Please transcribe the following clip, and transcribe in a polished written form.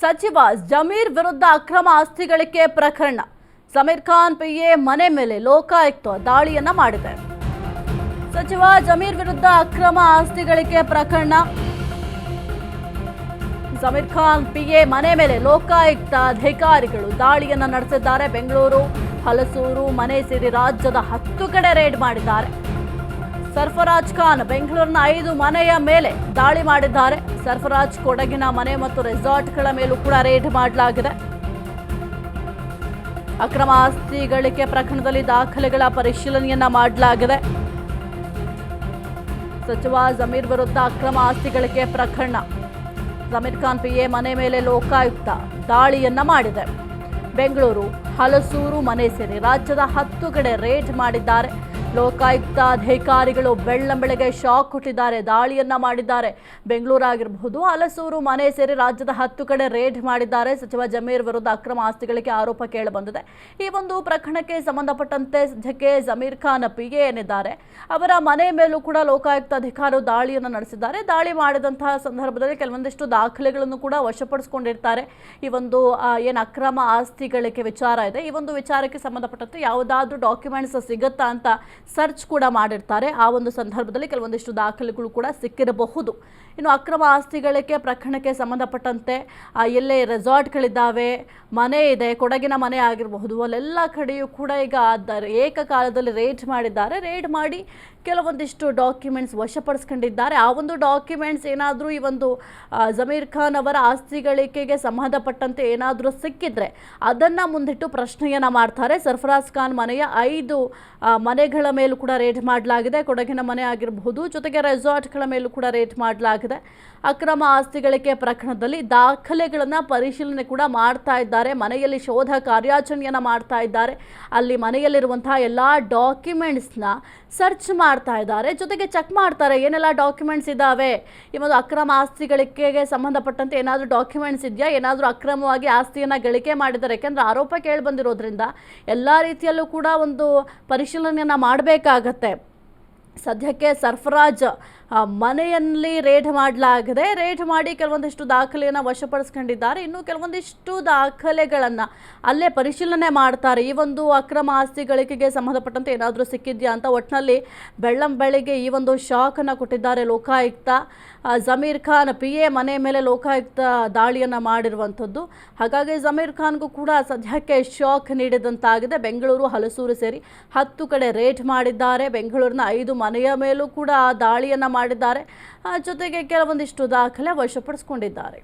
ಸಚಿವ ಜಮೀರ್ ವಿರುದ್ಧ ಅಕ್ರಮ ಆಸ್ತಿ ಗಳಿಕೆ ಪ್ರಕರಣ. ಸಮೀರ್ ಖಾನ್ ಪಿಎ ಮನೆ ಮೇಲೆ ಲೋಕಾಯುಕ್ತ ದಾಳಿಯನ್ನ ಮಾಡಿದೆ. ಸಚಿವ ಜಮೀರ್ ವಿರುದ್ಧ ಅಕ್ರಮ ಆಸ್ತಿ ಗಳಿಕೆ ಪ್ರಕರಣ. ಸಮೀರ್ ಖಾನ್ ಪಿಎ ಮನೆ ಮೇಲೆ ಲೋಕಾಯುಕ್ತ ಅಧಿಕಾರಿಗಳು ದಾಳಿಯನ್ನ ನಡೆಸಿದ್ದಾರೆ. ಬೆಂಗಳೂರು, ಹಲಸೂರು ಮನೆ ಸೇರಿ ರಾಜ್ಯದ 10 ಕಡೆ ರೇಡ್ ಮಾಡಿದ್ದಾರೆ. ಸರ್ಫರಾಜ್ ಖಾನ್ ಬೆಂಗಳೂರಿನ 5 ಮನೆಯ ಮೇಲೆ ದಾಳಿ ಮಾಡಿದ್ದಾರೆ. ಸರ್ಫರಾಜ್ ಕೊಡಗಿನ ಮನೆ ಮತ್ತು ರೆಸಾರ್ಟ್ಗಳ ಮೇಲೂ ಕೂಡ ರೇಡ್ ಮಾಡಲಾಗಿದೆ. ಅಕ್ರಮ ಆಸ್ತಿ ಗಳಿಕೆ ಪ್ರಕರಣದಲ್ಲಿ ದಾಖಲೆಗಳ ಪರಿಶೀಲನೆಯನ್ನ ಮಾಡಲಾಗಿದೆ. ಸಚಿವ ಜಮೀರ್ ವಿರುದ್ಧ ಅಕ್ರಮ ಆಸ್ತಿ ಗಳಿಕೆ ಪ್ರಕರಣ. ಸಮೀರ್ ಖಾನ್ ಪಿಎ ಮನೆ ಮೇಲೆ ಲೋಕಾಯುಕ್ತ ದಾಳಿಯನ್ನ ಮಾಡಿದೆ. ಬೆಂಗಳೂರು, ಹಲಸೂರು ಮನೆ ಸೇರಿ ರಾಜ್ಯದ 10 ಕಡೆ ರೇಡ್ ಮಾಡಿದ್ದಾರೆ. ಲೋಕಾಯುಕ್ತ ಅಧಿಕಾರಿಗಳು ಬೆಳ್ಳಂಬೆಳಗ್ಗೆ ಶಾಕ್ ಕೊಟ್ಟಿದ್ದಾರೆ, ದಾಳಿಯನ್ನ ಮಾಡಿದ್ದಾರೆ. ಬೆಂಗಳೂರು ಆಗಿರಬಹುದು, ಹಲಸೂರು ಮನೆ ಸೇರಿ ರಾಜ್ಯದ 10 ಕಡೆ ರೇಡ್ ಮಾಡಿದ್ದಾರೆ. ಸಚಿವ ಜಮೀರ್ ವಿರುದ್ಧ ಅಕ್ರಮ ಆಸ್ತಿಗಳಿಗೆ ಆರೋಪ ಕೇಳಿಬಂದಿದೆ. ಈ ಒಂದು ಪ್ರಕರಣಕ್ಕೆ ಸಂಬಂಧಪಟ್ಟಂತೆ ಸದ್ಯಕ್ಕೆ ಜಮೀರ್ ಖಾನ್ ಪಿಎ ಏನಿದ್ದಾರೆ ಅವರ ಮನೆ ಮೇಲೂ ಕೂಡ ಲೋಕಾಯುಕ್ತ ಅಧಿಕಾರಿಗಳು ದಾಳಿಯನ್ನು ನಡೆಸಿದ್ದಾರೆ. ದಾಳಿ ಮಾಡಿದಂತಹ ಸಂದರ್ಭದಲ್ಲಿ ಕೆಲವೊಂದಿಷ್ಟು ದಾಖಲೆಗಳನ್ನು ಕೂಡ ವಶಪಡಿಸಿಕೊಂಡಿರ್ತಾರೆ. ಈ ಒಂದು ಏನು ಅಕ್ರಮ ಆಸ್ತಿಗಳಿಗೆ ವಿಚಾರ ಇದೆ, ಈ ಒಂದು ವಿಚಾರಕ್ಕೆ ಸಂಬಂಧಪಟ್ಟಂತೆ ಯಾವುದಾದ್ರೂ ಡಾಕ್ಯುಮೆಂಟ್ಸ್ ಸಿಗುತ್ತಾ ಅಂತ ಸರ್ಚ್ ಕೂಡ ಮಾಡಿರ್ತಾರೆ. ಆ ಒಂದು ಸಂದರ್ಭದಲ್ಲಿ ಕೆಲವೊಂದಿಷ್ಟು ದಾಖಲೆಗಳು ಕೂಡ ಸಿಕ್ಕಿರಬಹುದು. ಇನ್ನು ಅಕ್ರಮ ಆಸ್ತಿಗಳಿಗೆ ಪ್ರಕರಣಕ್ಕೆ ಸಂಬಂಧಪಟ್ಟಂತೆ ಎಲ್ಲೇ ರೆಸಾರ್ಟ್ಗಳಿದ್ದಾವೆ, ಮನೆ ಇದೆ, ಕೊಡಗಿನ ಮನೆ ಆಗಿರಬಹುದು, ಅಲ್ಲೆಲ್ಲ ಕಡೆಯೂ ಕೂಡ ಈಗ ಏಕಕಾಲದಲ್ಲಿ ರೇಡ್ ಮಾಡಿದ್ದಾರೆ. ರೇಡ್ ಮಾಡಿ ಕೆಲವೊಂದಿಷ್ಟು ಡಾಕ್ಯುಮೆಂಟ್ಸ್ ವಶಪಡಿಸ್ಕೊಂಡಿದ್ದಾರೆ. ಆ ಒಂದು ಡಾಕ್ಯುಮೆಂಟ್ಸ್ ಏನಾದರೂ ಈ ಒಂದು ಜಮೀರ್ ಖಾನ್ ಅವರ ಆಸ್ತಿ ಗಳಿಕೆಗೆ ಸಂಬಂಧಪಟ್ಟಂತೆ ಏನಾದರೂ ಸಿಕ್ಕಿದ್ರೆ ಅದನ್ನು ಮುಂದಿಟ್ಟು ಪ್ರಶ್ನೆಯನ್ನು ಮಾಡ್ತಾರೆ. ಸರ್ಫರಾಜ್ ಖಾನ್ ಮನೆಯ 5 ಮನೆಗಳ ಮೇಲೂ ಕೂಡ ರೇಡ್ ಮಾಡಲಾಗಿದೆ. ಕೊಡಗಿನ ಮನೆ ಆಗಿರಬಹುದು, ಜೊತೆಗೆ ರೆಸಾರ್ಟ್ಗಳ ಮೇಲೂ ಕೂಡ ರೇಡ್ ಮಾಡಲಾಗಿದೆ. ಅಕ್ರಮ ಆಸ್ತಿ ಗಳಿಕೆ ಪ್ರಕರಣದಲ್ಲಿ ದಾಖಲೆಗಳನ್ನು ಪರಿಶೀಲನೆ ಕೂಡ ಮಾಡ್ತಾ ಇದ್ದಾರೆ. ಮನೆಯಲ್ಲಿ ಶೋಧ ಕಾರ್ಯಾಚರಣೆಯನ್ನು ಮಾಡ್ತಾ ಇದ್ದಾರೆ. ಅಲ್ಲಿ ಮನೆಯಲ್ಲಿರುವಂತಹ ಎಲ್ಲ ಡಾಕ್ಯುಮೆಂಟ್ಸ್ನ ಸರ್ಚ್ ಮಾಡ್ತಾ ಇದ್ದಾರೆ. ಜೊತೆಗೆ ಚೆಕ್ ಮಾಡ್ತಾರೆ ಏನೆಲ್ಲ ಡಾಕ್ಯುಮೆಂಟ್ಸ್ ಇದ್ದಾವೆ, ಈ ಒಂದು ಅಕ್ರಮ ಆಸ್ತಿ ಗಳಿಕೆಗೆ ಸಂಬಂಧಪಟ್ಟಂತೆ ಏನಾದರೂ ಡಾಕ್ಯುಮೆಂಟ್ಸ್ ಇದೆಯಾ, ಏನಾದರೂ ಅಕ್ರಮವಾಗಿ ಆಸ್ತಿಯನ್ನು ಗಳಿಕೆ ಮಾಡಿದ್ದಾರೆ. ಯಾಕೆಂದರೆ ಆರೋಪ ಕೇಳಿ ಬಂದಿರೋದ್ರಿಂದ ಎಲ್ಲ ರೀತಿಯಲ್ಲೂ ಕೂಡ ಒಂದು ಪರಿಶೀಲನೆಯನ್ನು ಮಾಡಬೇಕಾಗತ್ತೆ. ಸದ್ಯಕ್ಕೆ ಸರ್ಫರಾಜ್ ಮನೆಯಲ್ಲಿ ರೇಡ್ ಮಾಡಲಾಗಿದೆ. ರೇಡ್ ಮಾಡಿ ಕೆಲವೊಂದಿಷ್ಟು ದಾಖಲೆಯನ್ನು ವಶಪಡಿಸ್ಕೊಂಡಿದ್ದಾರೆ. ಇನ್ನು ಕೆಲವೊಂದಿಷ್ಟು ದಾಖಲೆಗಳನ್ನು ಅಲ್ಲೇ ಪರಿಶೀಲನೆ ಮಾಡ್ತಾರೆ. ಈ ಒಂದು ಅಕ್ರಮ ಆಸ್ತಿ ಗಳಿಕೆಗೆ ಸಂಬಂಧಪಟ್ಟಂತೆ ಏನಾದರೂ ಸಿಕ್ಕಿದ್ಯಾ ಅಂತ. ಒಟ್ಟಿನಲ್ಲಿ ಬೆಳ್ಳಂಬೆಳಿಗ್ಗೆ ಈ ಒಂದು ಶಾಕನ್ನು ಕೊಟ್ಟಿದ್ದಾರೆ ಲೋಕಾಯುಕ್ತ. ಜಮೀರ್ ಖಾನ್ ಪಿಎ ಮನೆ ಮೇಲೆ ಲೋಕಾಯುಕ್ತ ದಾಳಿಯನ್ನು ಮಾಡಿರುವಂಥದ್ದು. ಹಾಗಾಗಿ ಜಮೀರ್ ಖಾನ್ಗೂ ಕೂಡ ಸದ್ಯಕ್ಕೆ ಶಾಕ್ ನೀಡಿದಂತಾಗಿದೆ. ಬೆಂಗಳೂರು, ಹಲಸೂರು ಸೇರಿ 10 ಕಡೆ ರೇಡ್ ಮಾಡಿದ್ದಾರೆ. ಬೆಂಗಳೂರಿನ 5 ಮನೆಯ ಮೇಲೂ ಕೂಡ ದಾಳಿಯನ್ನು ಮಾಡಿದ್ದಾರೆ. ಜೊತೆಗೆ ಕೆಲವೊಂದಿಷ್ಟು ದಾಖಲೆ ವಶಪಡಿಸಿಕೊಂಡಿದ್ದಾರೆ.